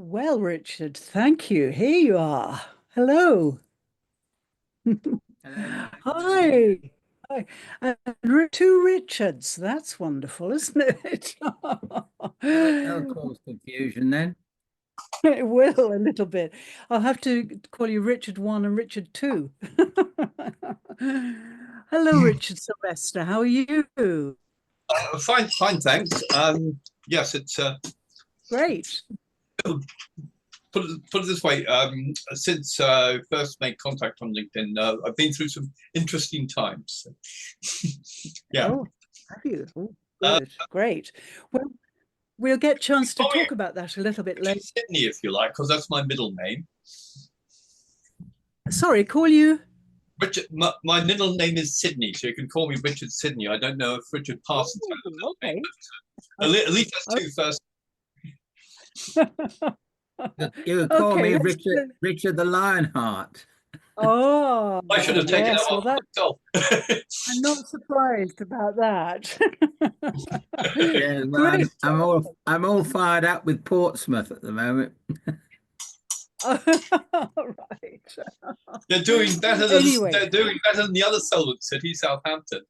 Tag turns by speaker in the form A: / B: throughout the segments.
A: Well, Richard, thank you. Here you are. Hello.
B: Hello, Natasha.
A: Hi. Hi. Two Richards. That's wonderful, isn't it?
B: That'll cause confusion then.
A: It will a little bit. I'll have to call you Richard 1 and Richard 2. Hello, Richard Sylvester. How are you?
C: Fine, fine, thanks. Yes, it's
A: Great.
C: put it this way. Since first made contact on LinkedIn, I've been through some interesting times. Yeah.
A: Oh, have you? Oh,
C: Uh,
A: good. Great. Well, we'll get a chance to
C: Call me
A: talk about that a little bit later.
C: Sydney if you like, because that's my middle name.
A: Sorry, call you.
C: Richard, my middle name is Sydney, so you can call me Richard Sydney. I don't know if Richard Parsons
A: Oh,
C: has a middle name,
A: okay.
C: but at least that's two first.
B: You would call
A: Okay,
B: me
A: let's
B: Richard the Lionheart.
A: Oh,
C: I should have taken that
A: yes. Well,
C: one
A: that
C: myself.
A: I'm not surprised about that.
B: Yeah, well,
A: Great.
B: I'm all fired up with Portsmouth at the moment.
A: Right. Anyway,
C: They're doing better than the other Solent city, Southampton.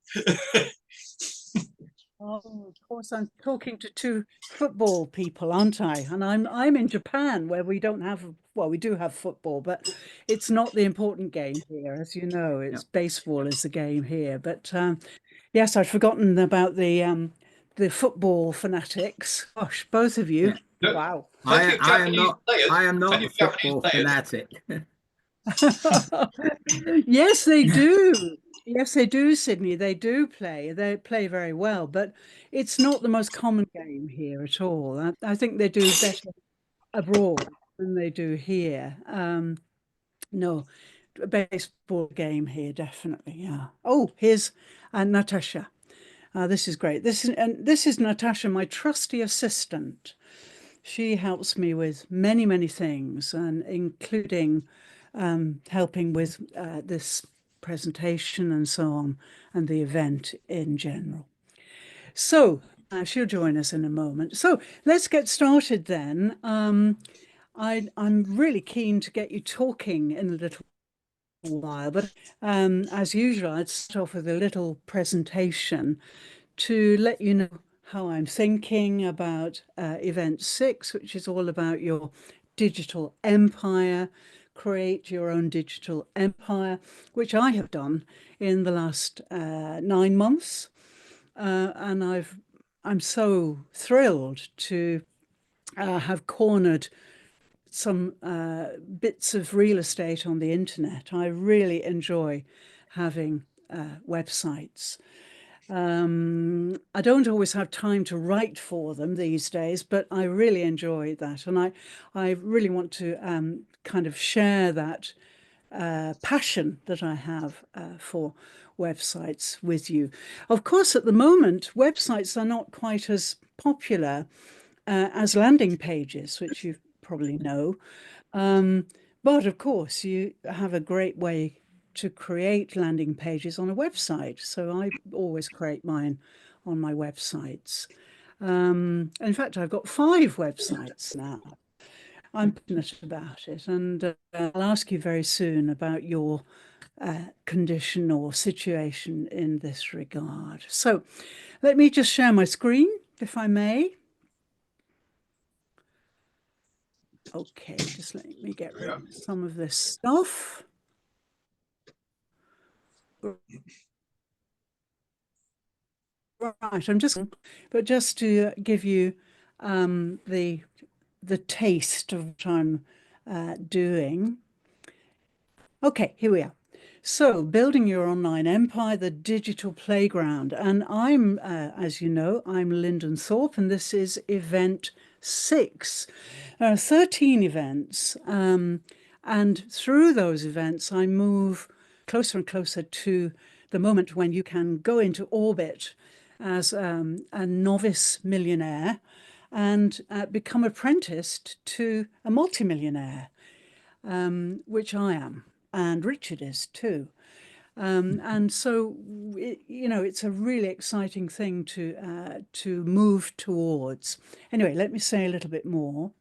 A: of course, I'm talking to two football people, aren't I? And I'm in Japan where we don't have, well, we do have football, but it's not the important game here, as you know.
B: Yeah.
A: It's baseball is the game here. But yes, I'd forgotten about the football fanatics. Gosh, both of you.
B: Yeah.
A: Wow.
C: Plenty of Japanese players.
B: I am
C: Plenty
B: not a
C: of Japanese
B: football
C: players.
B: fanatic.
A: Yes, they do. Yes, they do, Sydney. They do play. They play very well, but it's not the most common game here at all. I think they do better abroad than they do here. No, a baseball game here, definitely. Yeah. Oh, here's Natasha. This is great. This is Natasha, my trusty assistant. She helps me with many, many things, and including helping with this presentation and so on, and the event in general. So she'll join us in a moment. So let's get started then. I'm really keen to get you talking in a little while, but as usual, I'd start off with a little presentation to let you know how I'm thinking about Event 6, which is all about your digital empire, create your own digital empire, which I have done in the last 9 months. And I'm so thrilled to have cornered some bits of real estate on the internet. I really enjoy having websites. I don't always have time to write for them these days, but I really enjoy that. And I really want to kind of share that passion that I have for websites with you. Of course, at the moment, websites are not quite as popular as landing pages, which you probably know. But of course, you have a great way to create landing pages on a website. So I always create mine on my websites. In fact, I've got 5 websites now. I'm passionate about it, and I'll ask you very soon about your condition or situation in this regard. So let me just share my screen, if I may. Okay, just let me get rid of some of this stuff. Right, but just to give you the taste of what I'm doing. Okay, here we are. So, building your online empire, the digital playground. And I'm, as you know, I'm Lyndon Thorpe, and this is event 6. 13 events. And through those events, I move closer and closer to the moment when you can go into orbit as a novice millionaire and become apprenticed to a multimillionaire, which I am, and Richard is too. And so, it's a really exciting thing to move towards. Anyway, let me say a little bit more.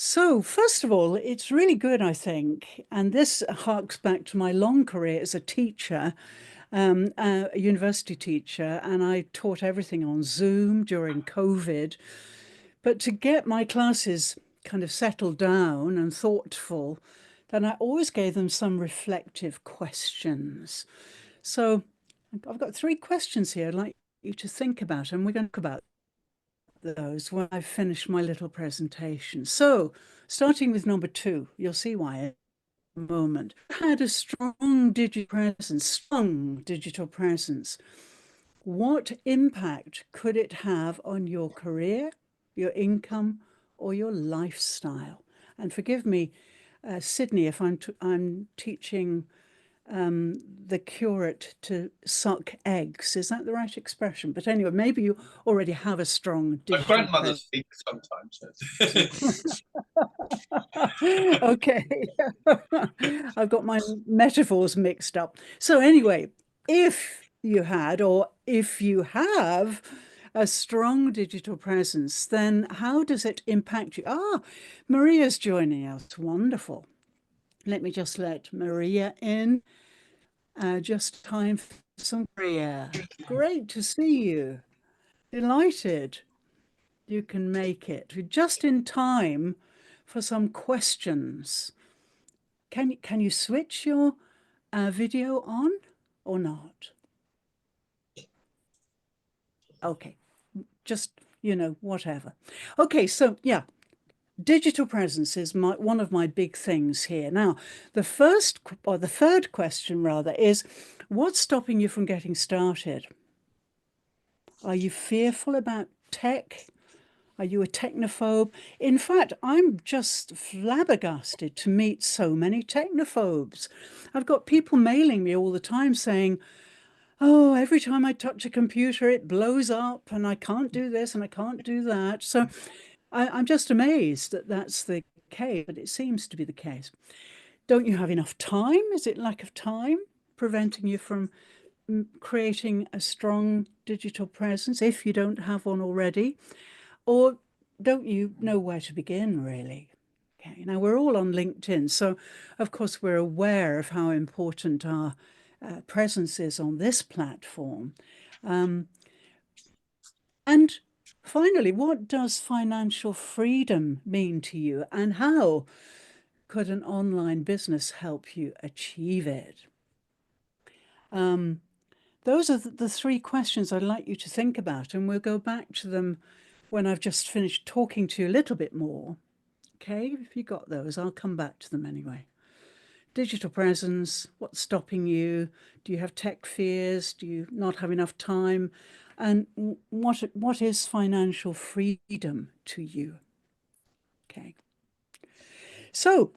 A: So, first of all, it's really good, I think, and this harks back to my long career as a teacher, a university teacher, and I taught everything on Zoom during COVID. But to get my classes kind of settled down and thoughtful, then I always gave them some reflective questions. So I've got 3 questions here I'd like you to think about, and we're going to talk about those when I've finished my little presentation. So starting with number 2, you'll see why in a moment. Had a strong digital presence. What impact could it have on your career, your income, or your lifestyle? And forgive me, Sydney, if I'm teaching the curate to suck eggs. Is that the right expression? But anyway, maybe you already have a strong
C: My
A: digital
C: grandmother
A: presence.
C: speaks sometimes.
A: Okay. I've got my metaphors mixed up. So anyway, if you had, or if you have a strong digital presence, then how does it impact you? Ah, Maria's joining us. Wonderful. Let me just let Maria in. Just time for some Maria. Great to see you. Delighted you can make it. Just in time for some questions. Can you switch your video on or not? Okay, just, whatever. Okay, so yeah, digital presence is one of my big things here. Now, the third question rather is, what's stopping you from getting started? Are you fearful about tech? Are you a technophobe? In fact, I'm just flabbergasted to meet so many technophobes. I've got people mailing me all the time saying, oh, every time I touch a computer, it blows up and I can't do this and I can't do that. So I'm just amazed that that's the case, but it seems to be the case. Don't you have enough time? Is it lack of time preventing you from creating a strong digital presence if you don't have one already? Or don't you know where to begin, really? Okay, now we're all on LinkedIn, so of course we're aware of how important our presence is on this platform. And finally, what does financial freedom mean to you, and how could an online business help you achieve it? Those are the 3 questions I'd like you to think about, and we'll go back to them when I've just finished talking to you a little bit more. Okay, if you got those, I'll come back to them anyway. Digital presence, what's stopping you? Do you have tech fears? Do you not have enough time? And what is financial freedom to you? Okay. So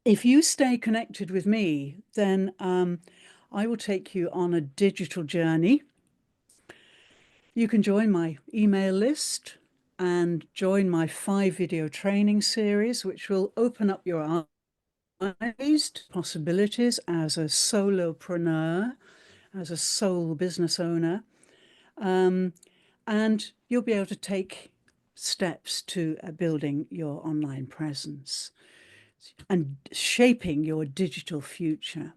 A: if you stay connected with me, then I will take you on a digital journey. You can join my email list and join my 5 video training series, which will open up your eyes to possibilities as a solopreneur, as a sole business owner. And you'll be able to take steps to building your online presence and shaping your digital future.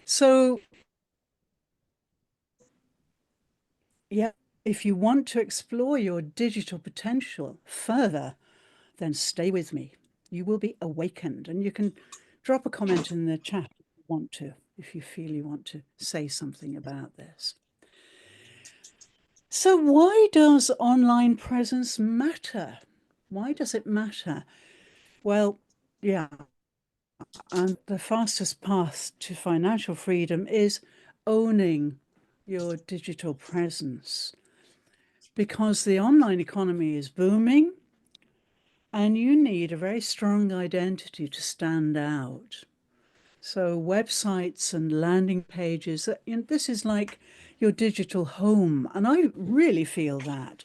A: So, yeah, if you want to explore your digital potential further, then stay with me. You will be awakened, and you can drop a comment in the chat if you want to, if you feel you want to say something about this. So why does online presence matter? Why does it matter? Well, yeah, and the fastest path to financial freedom is owning your digital presence, because the online economy is booming and you need a very strong identity to stand out. So websites and landing pages, this is like your digital home. And I really feel that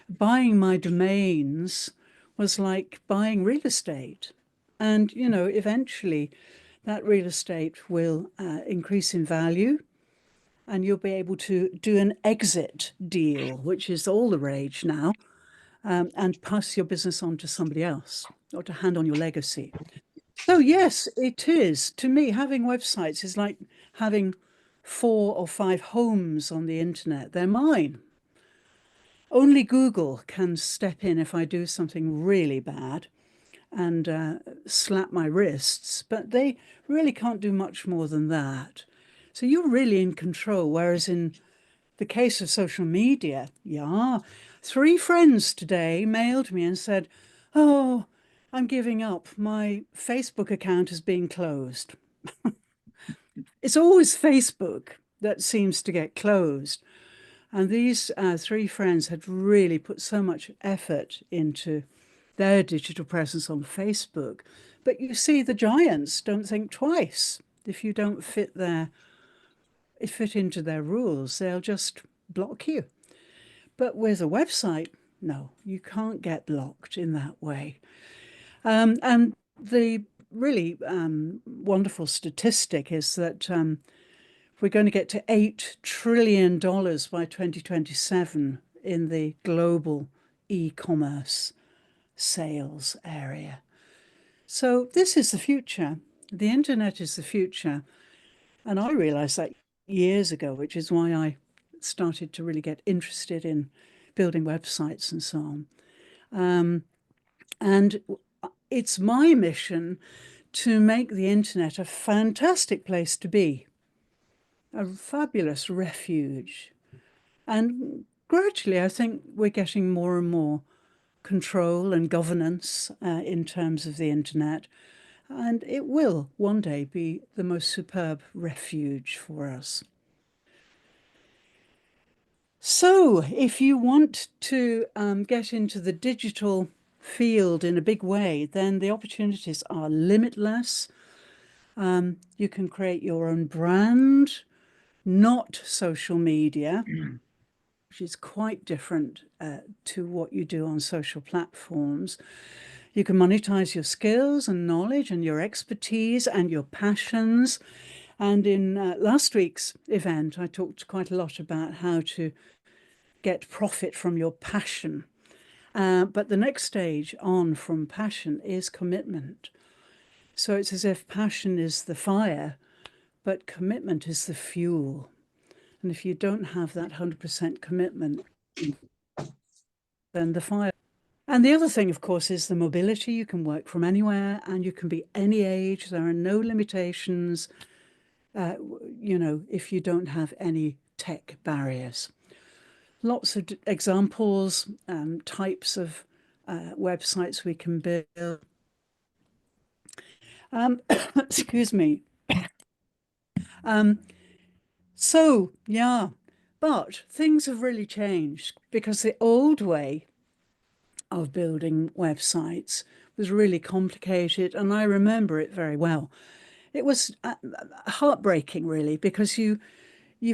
A: buying my domains was like buying real estate. And, eventually that real estate will increase in value, and you'll be able to do an exit deal, which is all the rage now. and pass your business on to somebody else or to hand on your legacy. So yes, it is. To me, having websites is like having 4 or 5 homes on the internet. They're mine. Only Google can step in if I do something really bad and slap my wrists, but they really can't do much more than that. So you're really in control. Whereas in the case of social media, yeah, 3 friends today mailed me and said, "Oh, I'm giving up. My Facebook account is being closed." It's always Facebook that seems to get closed. And these 3 friends had really put so much effort into their digital presence on Facebook. But you see, the giants don't think twice. If you don't fit into their rules, they'll just block you. But with a website, no, you can't get blocked in that way. And the really wonderful statistic is that we're going to get to $8 trillion by 2027 in the global e-commerce sales area. So this is the future. The internet is the future. And I realized that years ago, which is why I started to really get interested in building websites and so on. And it's my mission to make the internet a fantastic place to be, a fabulous refuge. And gradually, I think we're getting more and more control and governance in terms of the internet. And it will one day be the most superb refuge for us. So if you want to get into the digital field in a big way, then the opportunities are limitless. You can create your own brand, not social media, which is quite different to what you do on social platforms. You can monetize your skills and knowledge and your expertise and your passions. And in last week's event, I talked quite a lot about how to get profit from your passion. But the next stage on from passion is commitment. So it's as if passion is the fire, but commitment is the fuel. And if you don't have that 100% commitment, then the fire. And the other thing, of course, is the mobility. You can work from anywhere and you can be any age. There are no limitations, if you don't have any tech barriers. Lots of examples, types of websites we can build. Excuse me. So, yeah, but things have really changed because the old way of building websites was really complicated, and I remember it very well. It was heartbreaking, really, because you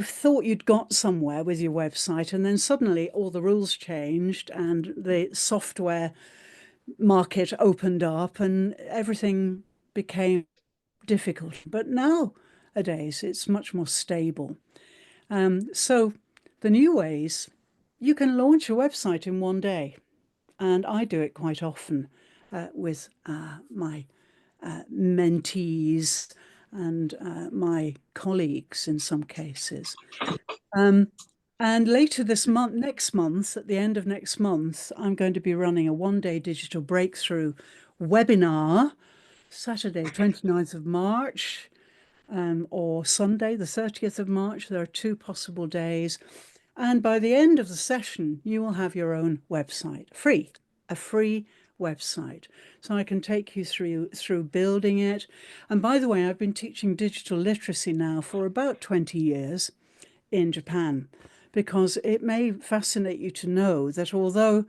A: thought you'd got somewhere with your website, and then suddenly all the rules changed and the software market opened up and everything became difficult. But nowadays, it's much more stable. So the new ways, you can launch a website in one day. And I do it quite often with my mentees and my colleagues in some cases. And later this month, next month, at the end of next month, I'm going to be running a one-day digital breakthrough webinar, Saturday, 29th of March, or Sunday, the 30th of March. There are 2 possible days. And by the end of the session, you will have your own website, a free website. So I can take you through building it. And by the way, I've been teaching digital literacy now for about 20 years in Japan, because it may fascinate you to know that although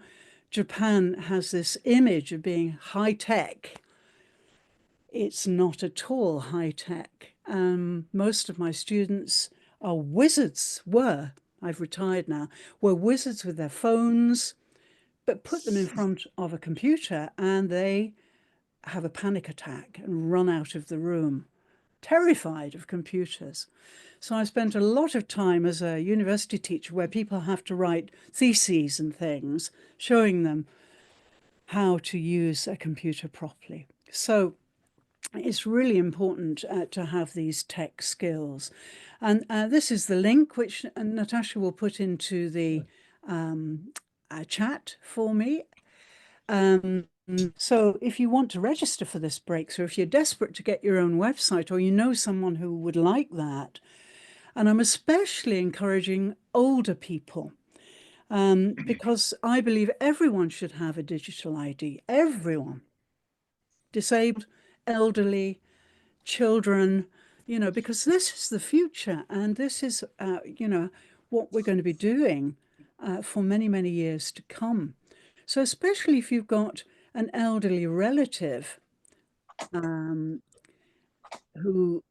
A: Japan has this image of being high tech, it's not at all high tech. Most of my students are wizards, I've retired now, were wizards with their phones, but put them in front of a computer and they have a panic attack and run out of the room terrified of computers. So I spent a lot of time as a university teacher where people have to write theses and things, showing them how to use a computer properly. So it's really important to have these tech skills. And this is the link which Natasha will put into the chat for me. So if you want to register for this breakthrough, if you're desperate to get your own website, or you know someone who would like that, and I'm especially encouraging older people, because I believe everyone should have a digital ID, everyone, disabled, elderly, children, you know, because this is the future, and this is, you know, what we're going to be doing for many, many years to come. So especially if you've got an elderly relative who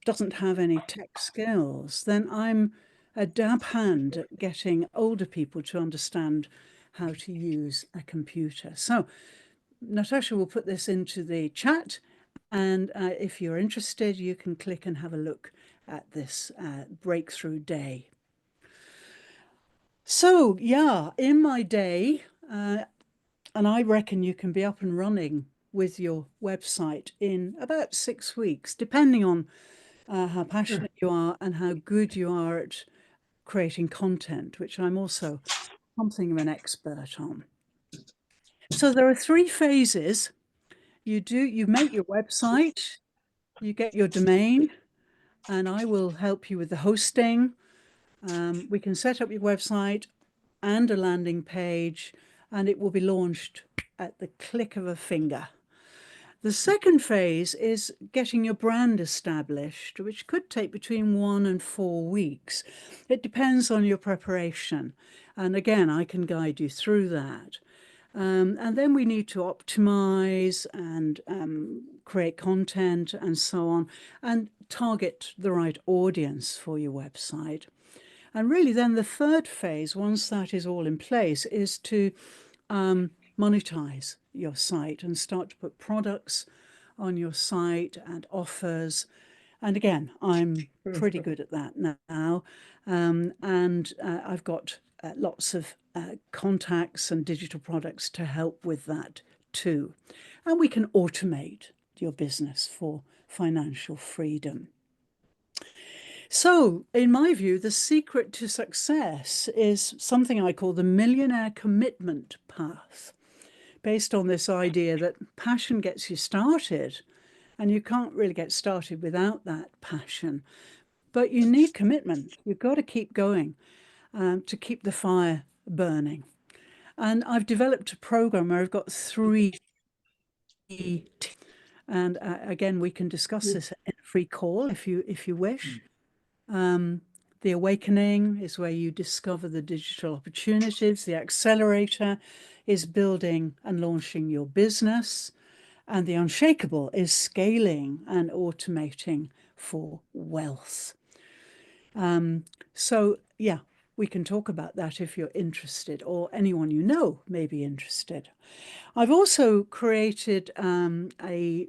A: doesn't have any tech skills, then I'm a dab hand at getting older people to understand how to use a computer. So Natasha will put this into the chat, and if you're interested, you can click and have a look at this breakthrough day. So yeah, in my day, and I reckon you can be up and running with your website in about 6 weeks, depending on how passionate you are and how good you are at creating content, which I'm also something of an expert on. So there are 3 phases. You make your website, you get your domain, and I will help you with the hosting. We can set up your website and a landing page, and it will be launched at the click of a finger. The second phase is getting your brand established, which could take between 1 and 4 weeks. It depends on your preparation. And again, I can guide you through that. And then we need to optimize and create content and so on, and target the right audience for your website. And really then the third phase, once that is all in place, is to monetize your site and start to put products on your site and offers. And again, I'm pretty good at that now. And I've got lots of contacts and digital products to help with that too. And we can automate your business for financial freedom. So, in my view, the secret to success is something I call the millionaire commitment path, based on this idea that passion gets you started, and you can't really get started without that passion. But you need commitment. You've got to keep going to keep the fire burning. And I've developed a program where I've got 3 and again, we can discuss this in a free call if you wish. The Awakening is where you discover the digital opportunities. The Accelerator is building and launching your business. And the Unshakable is scaling and automating for wealth. So yeah, we can talk about that if you're interested, or anyone you know may be interested. I've also created a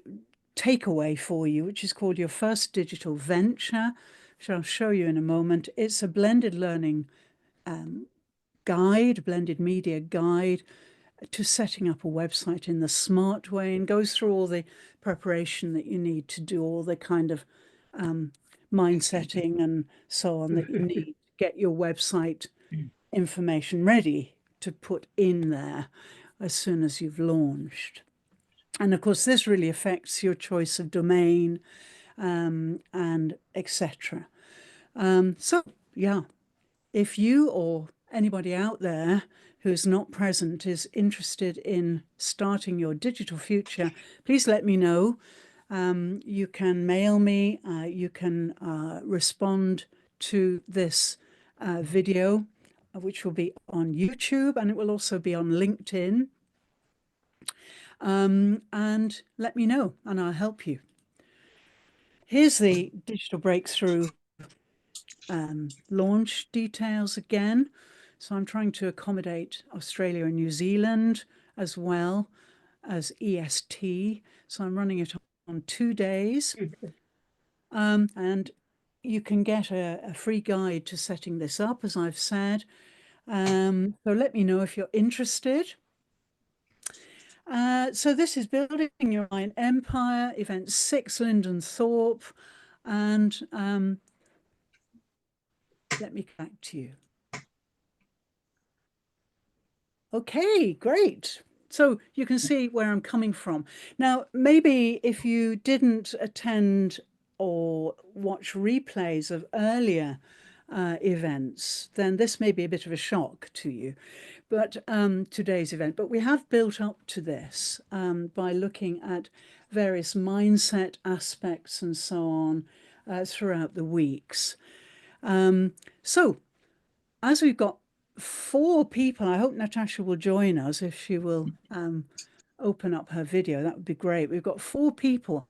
A: takeaway for you, which is called Your First Digital Venture, which I'll show you in a moment. It's a blended learning guide, blended media guide to setting up a website in the smart way, and goes through all the preparation that you need to do, all the kind of mind setting and so on that you need to get your website information ready to put in there as soon as you've launched. And of course, this really affects your choice of domain and etc. So yeah, if you or anybody out there who's not present is interested in starting your digital future, please let me know. You can mail me, you can respond to this video, which will be on YouTube, and it will also be on LinkedIn. And let me know, and I'll help you. Here's the Digital Breakthrough launch details again. So I'm trying to accommodate Australia and New Zealand as well as EST. So I'm running it on 2 days. And you can get a free guide to setting this up, as I've said. So let me know if you're interested. So this is Building Your Online Empire, Event 6, Lyndon Thorpe. And let me get back to you. Okay, great. So you can see where I'm coming from. Now, maybe if you didn't attend or watch replays of earlier events, then this may be a bit of a shock to you. But today's event, but we have built up to this by looking at various mindset aspects and so on throughout the weeks. So as we've got 4 people, I hope Natasha will join us if she will open up her video. That would be great. We've got 4 people.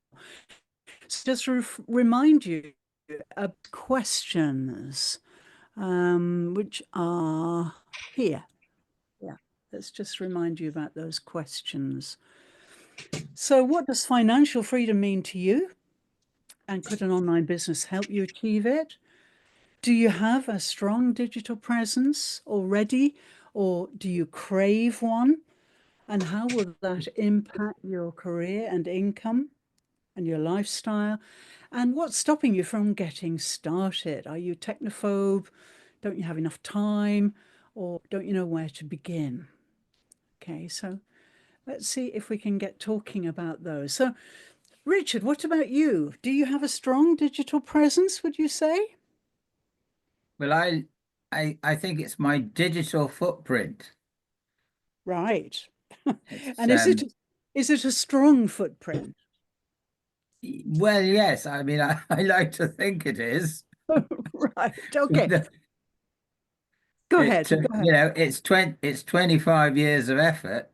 A: So just to remind you of questions, which are here. Yeah, let's just remind you about those questions. So what does financial freedom mean to you? And could an online business help you achieve it? Do you have a strong digital presence already, or do you crave one? And how will that impact your career and income and your lifestyle? And what's stopping you from getting started? Are you technophobe? Don't you have enough time? Or don't you know where to begin? Okay, so let's see if we can get talking about those. So, Richard, what about you? Do you have a strong digital presence, would you say?
B: Well, I think it's my digital footprint.
A: Right.
B: It's,
A: And is it a strong footprint?
B: well, yes. I mean, I like to think it is.
A: Right. Okay. Go ahead. Go ahead.
B: You know, it's 25 years of effort.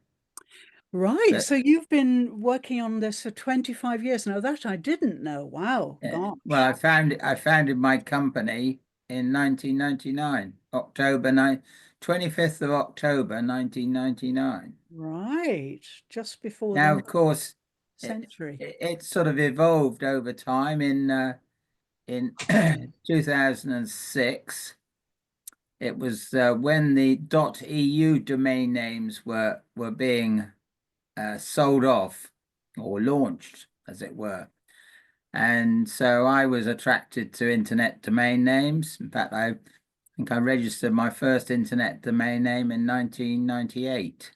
A: Right.
B: But,
A: So you've been working on this for 25 years now. That I didn't know. Wow.
B: well,
A: Gosh.
B: I founded my company in 1999, 25th of October, 1999.
A: Right. Just before
B: Now,
A: the
B: of course,
A: century.
B: it sort of evolved over time. In 2006, it was when the .eu domain names were being sold off or launched, as it were. And so I was attracted to internet domain names. In fact, I think I registered my first internet domain name in 1998.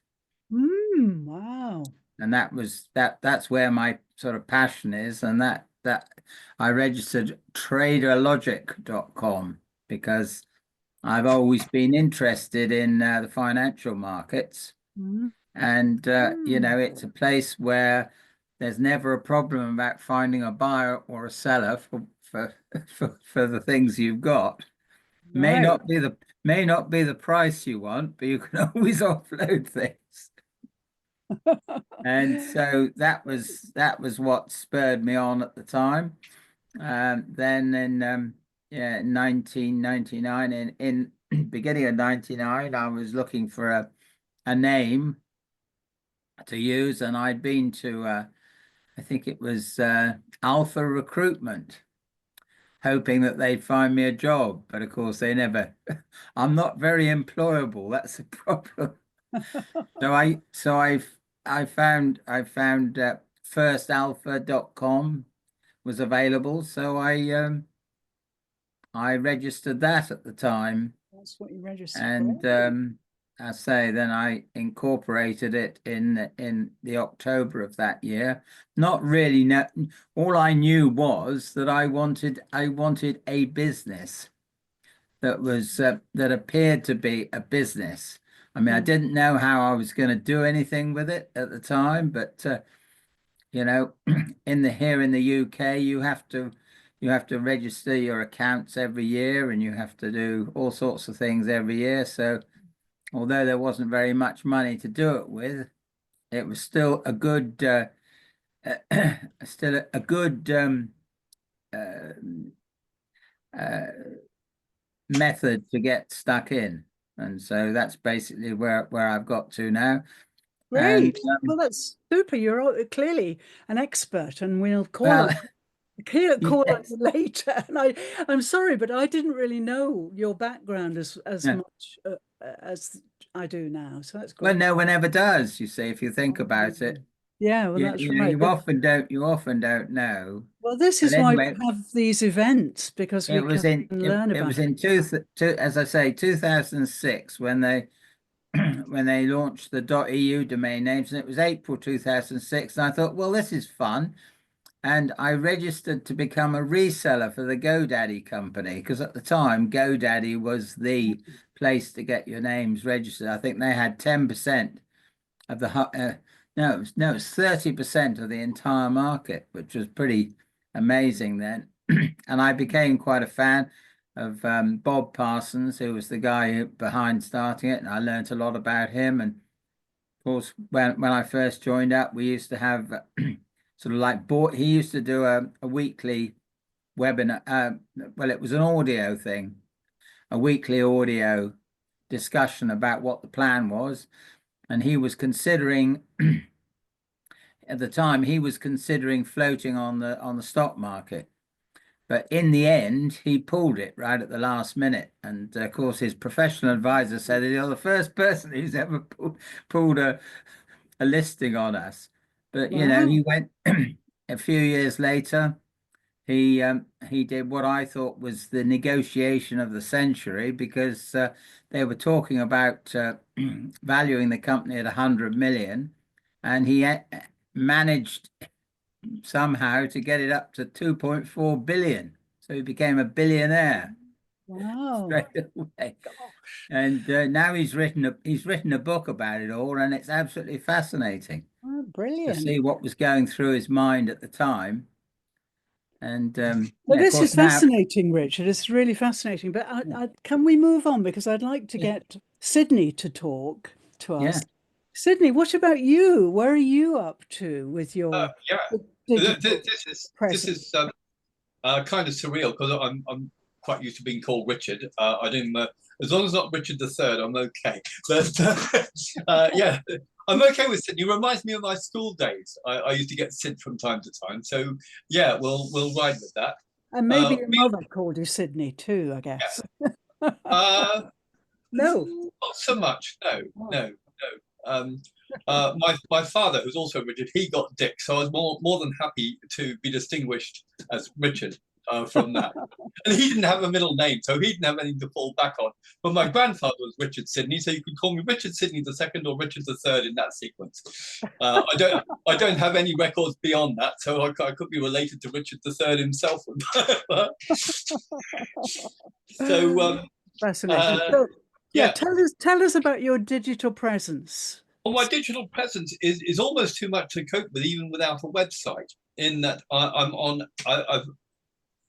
A: Wow.
B: And that's where my sort of passion is. And that I registered traderlogic.com because I've always been interested in the financial markets.
A: Mm.
B: And, you know, it's a place where there's never a problem about finding a buyer or a seller for the things you've got. May
A: Right.
B: not be the price you want, but you can always offload things. And so that was what spurred me on at the time. Then in 1999, in beginning of 99, I was looking for a name to use, and I'd been to I think it was Alpha Recruitment, hoping that they'd find me a job, but of course they never. I'm not very employable. That's a problem. I found firstalpha.com was available, so I registered that at the time.
A: That's what you registered.
B: And
A: Great.
B: I say then I incorporated it in the October of that year. Not really. All I knew was that I wanted a business that was that appeared to be a business. I mean, I didn't know how I was going to do anything with it at the time, but you know, here in the UK, you have to register your accounts every year, and you have to do all sorts of things every year. So although there wasn't very much money to do it with, it was still a good method to get stuck in. And so that's basically where I've got to now.
A: Great.
B: And
A: Well, that's super. You're clearly an expert, and we'll call
B: well,
A: on call on
B: Yes.
A: you later. And I'm sorry, but I didn't really know your background as
B: Yeah.
A: much as I do now. So that's
B: Well,
A: great.
B: no one ever does, you see, if you think about it.
A: Yeah, well, that's right.
B: You
A: But
B: often don't know.
A: well, this
B: But
A: is why we
B: anyway,
A: have these events because we can learn
B: it
A: about
B: was in as I say, 2006 when they when they launched the .eu domain names, and it was April 2006. And I thought, well, this is fun. And I registered to become a reseller for the GoDaddy company because at the time, GoDaddy was the place to get your names registered. I think they had 10% of the, no, it's 30% of the entire market, which was pretty amazing then. And I became quite a fan of Bob Parsons, who was the guy behind starting it. And I learned a lot about him. And of course, when I first joined up, we used to have sort of like he used to do a weekly webinar. Well, it was an audio thing, a weekly audio discussion about what the plan was. And he was considering at the time he was considering floating on the stock market. But in the end, he pulled it right at the last minute. And of course, his professional advisor said that you're the first person who's ever pulled a listing on us. But you know,
A: wow.
B: he went a few years later. He did what I thought was the negotiation of the century because they were talking about valuing the company at 100 million, and he managed somehow to get it up to 2.4 billion. So he became a billionaire
A: Wow.
B: straight away.
A: Gosh.
B: And now he's written a book about it all, and it's absolutely fascinating
A: Oh,
B: to
A: brilliant.
B: see what was going through his mind at the time. And
A: Well,
B: yeah, of
A: this
B: course
A: is
B: now,
A: fascinating, Richard. It's really fascinating. But can we move on? Because I'd like to
B: Yeah.
A: get Sydney to talk to
B: Yeah.
A: us. Sydney, what about you? Where are you up to with your
C: Yeah,
A: digital
C: this
A: presence?
C: is kind of surreal because I'm quite used to being called Richard. I don't as long as not Richard III, I'm okay. But yeah, I'm okay with Sydney. It reminds me of my school days. I used to get Sid from time to time. So yeah, we'll ride with that.
A: And maybe your mother called you Sydney too, I guess. No.
C: Not so much. No, no, no. My father, who's also Richard, he got Dick, so I was more than happy to be distinguished as Richard from that. And he didn't have a middle name, so he didn't have anything to fall back on. But my grandfather was Richard Sidney, so you could call me Richard Sidney II or Richard III in that sequence. I don't have any records beyond that, so I could be related to Richard III himself. So
A: fascinating. So,
C: yeah,
A: tell us about your digital presence.
C: well, my digital presence is almost too much to cope with, even without a website. In that I've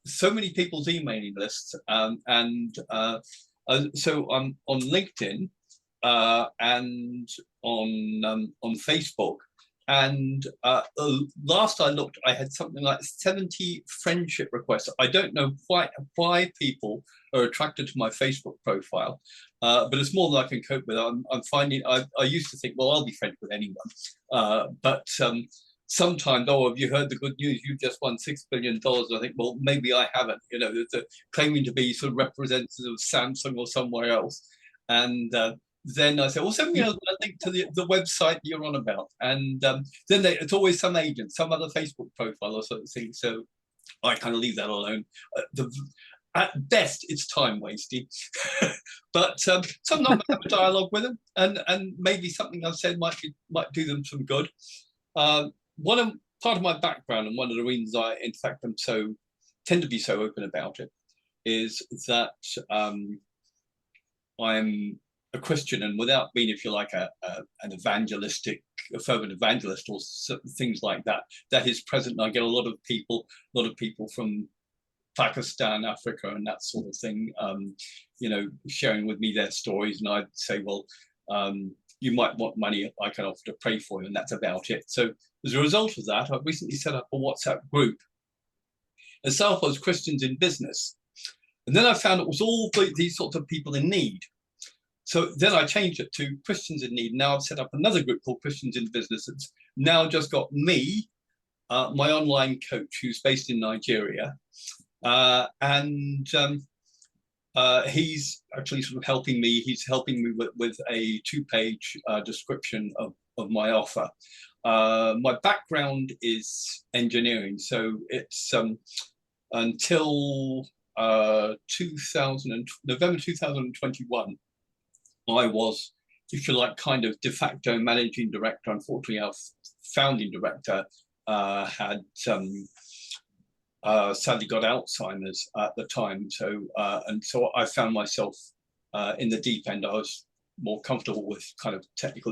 C: so many people's emailing lists, and so I'm on LinkedIn and on Facebook. And last I looked, I had something like 70 friendship requests. I don't know quite why people are attracted to my Facebook profile, but it's more than I can cope with. I'm finding, I used to think, well, I'll be friends with anyone. But sometimes, oh, have you heard the good news? You just won $6 billion. I think, well, maybe I haven't. You know, claiming to be sort of representative of Samsung or somewhere else. And then I said, well, send me a link to the website you're on about. And then it's always some agent, some other Facebook profile or sort of thing. So I kind of leave that alone. At best, it's time wasting. But sometimes I have a dialogue with them, and maybe something I've said might do them some good. Part of my background, and one of the reasons I, in fact, tend to be so open about it, is that I'm a Christian, and without being, if you like, a fervent evangelist or things like that, that is present. And I get a lot of people from Pakistan, Africa, and that sort of thing, sharing with me their stories. And I'd say, well, you might want money, I can offer to pray for you, and that's about it. So as a result of that, I've recently set up a WhatsApp group. It started as Christians in Business. And then I found it was all these sorts of people in need. So then I changed it to Christians in Need. Now I've set up another group called Christians in Business. It's now just got me, my online coach, who's based in Nigeria, and he's actually sort of helping me. He's helping me with a 2-page description of my offer. My background is engineering, so it's until November 2021, I was, if you like, kind of de facto managing director. Unfortunately, our founding director had sadly got Alzheimer's at the time. So I found myself in the deep end. I was more comfortable with kind of technical